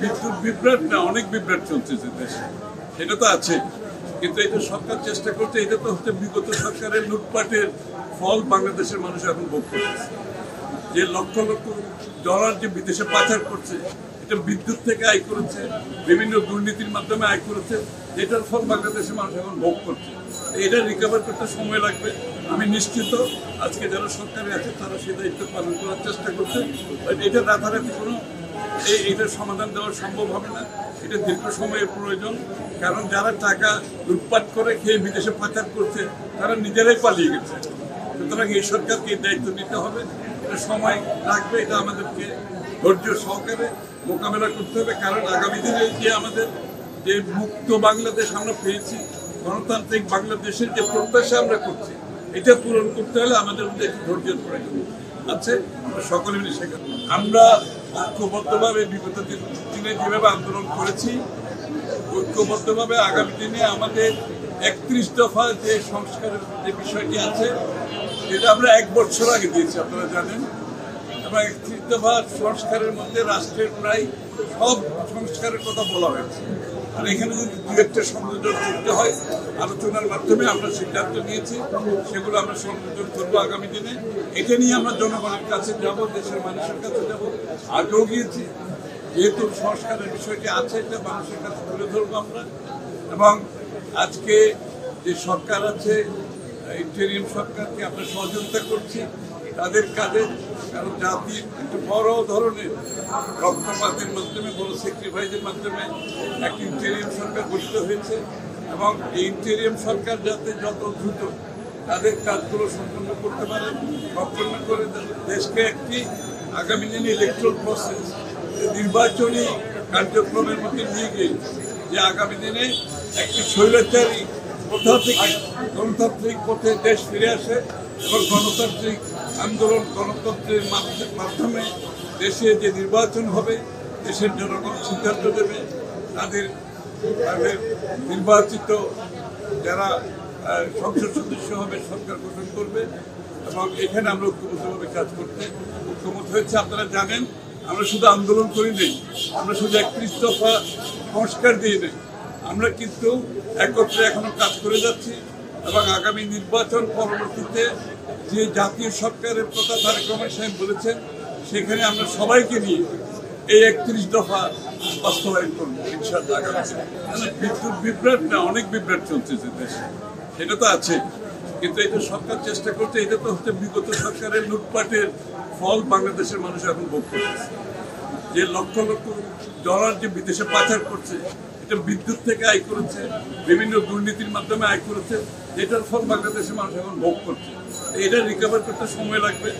বিদ্যুৎ বিভ্রাট না, অনেক বিভ্রাট চলছে দেশে, এটা তো আছে। কিন্তু এটা সরকার চেষ্টা করছে, এটা তো হচ্ছে বিগত সরকারের লুটপাটের ফল বাংলাদেশের মানুষ এখন ভোগ করতেছে। যে লক্ষ লক্ষ ডলার যে বিদেশে পাচার করছে, এটা বিদ্যুৎ থেকে আয় করেছে, বিভিন্ন দুর্নীতির মাধ্যমে আয় করেছে, এটার ফল বাংলাদেশের মানুষ এখন ভোগ করছে। এটা রিকভার করতে সময় লাগবে। আমি নিশ্চিত আজকে যারা সরকারে আছে তারা সেই দায়িত্ব পালন করার চেষ্টা করছে। এটা রাতারাতি কোনো এইটার সমাধান দেওয়া সম্ভব হবে না, এটা দীর্ঘ সময়ের প্রয়োজন। কারণ যারা টাকা লুটপাট করে খেয়ে বিদেশে পাচার করছে তারা নিজেরাই পালিয়ে গেছে। সুতরাং এই সরকারকে এই দায়িত্ব নিতে হবে, এটা সময় লাগবে, এটা আমাদেরকে ধৈর্য সহকারে মোকাবেলা করতে হবে। কারণ আগামী দিনে যে আমাদের যে মুক্ত বাংলাদেশ আমরা পেয়েছি, গণতান্ত্রিক বাংলাদেশের যে প্রত্যাশা আমরা করছি, এটা পূরণ করতে হলে আমাদের মধ্যে একটু ধৈর্যের প্রয়োজন আছে। আমরা সকলে মিলে সেখানে আমরা ঐক্যবদ্ধভাবে বিগত দিনে যেভাবে আন্দোলন করেছি, ঐক্যবদ্ধভাবে আগামী দিনে আমাদের 31 দফা যে সংস্কারের যে বিষয়টি আছে, এটা আমরা 1 বছর আগে দিয়েছি, আপনারা জানেন। এবং 31 দফা সংস্কারের মধ্যে রাষ্ট্রের প্রায় সব সংস্কারের কথা বলা হয়েছে। আর এখানে যদি দু একটা সংযোজন করতে হয়, আলোচনার মাধ্যমে আমরা সিদ্ধান্ত নিয়েছি, সেগুলো আমরা সংযোজন করবো আগামী দিনে। এটা নিয়ে আমরা জনগণের কাছে যাব, দেশের মানুষের কাছে যাব, আগেও গিয়েছি। যেহেতু সংস্কারের বিষয়টি আছে, এটা মানুষের কাছে তুলে ধরবো আমরা। এবং আজকে যে সরকার আছে, ইন্টারিম সরকারকে আমরা সহযোগিতা করছি তাদের কাজে। কারণ জাতির একটু বড় ধরনের রক্তপাতের মাধ্যমে, বড় স্যাক্রিফাইসের মাধ্যমে একটি ইন্টারিম সরকার গঠিত হয়েছে। এবং এই ইন্টারিম সরকার যাতে যত দ্রুত তাদের কাজগুলো সম্পন্ন করতে পারে, সম্পন্ন করে দেশকে একটি আগামী দিনে ইলেকট্রাল প্রসেস, নির্বাচনী কার্যক্রমের মধ্যে নিয়ে গিয়ে যে আগামী দিনে একটি স্বৈরাচারী প্রথা থেকে গণতান্ত্রিক পথে দেশ ফিরে আসে এবং গণতান্ত্রিক আন্দোলন, গণতন্ত্রের মাধ্যমে দেশে যে নির্বাচন হবে, দেশের জনগণ সিদ্ধান্ত দেবে, তাদের নির্বাচিত যারা সংসদ সদস্য হবে সরকার গঠন করবে। এবং এখানে আমরা ঐক্যবদ্ধভাবে কাজ করতে ঐক্যমত হয়েছে। আপনারা জানেন, আমরা শুধু আন্দোলন করি নেই, আমরা শুধু 31 দফা সংস্কার দিয়ে নেই, আমরা কিন্তু একত্রে এখনো কাজ করে যাচ্ছি। এবং আগামী নির্বাচন পরবর্তীতে যে জাতীয় সরকারের কথা তারেক রহমান সাহেব বলেছেন, সেখানে আমরা সবাইকে নিয়ে এই 31 দফা বাস্তবায়ন করবো ইনশাআল্লাহ। বিদ্যুৎ বিভ্রাট না, অনেক বিভ্রাট চলছে দেশে, এটা তো আছে। কিন্তু এটা সরকার চেষ্টা করছে, এটা তো হচ্ছে বিগত সরকারের লুটপাটের ফল বাংলাদেশের মানুষ এখন ভোগ করতেছে। যে লক্ষ লক্ষ ডলার যে বিদেশে পাচার করছে, এটা বিদ্যুৎ থেকে আয় করেছে, বিভিন্ন দুর্নীতির মাধ্যমে আয় করেছে, এটার ফল বাংলাদেশের মানুষ এখন ভোগ করছে। এটা রিকভার করতে সময় লাগবে।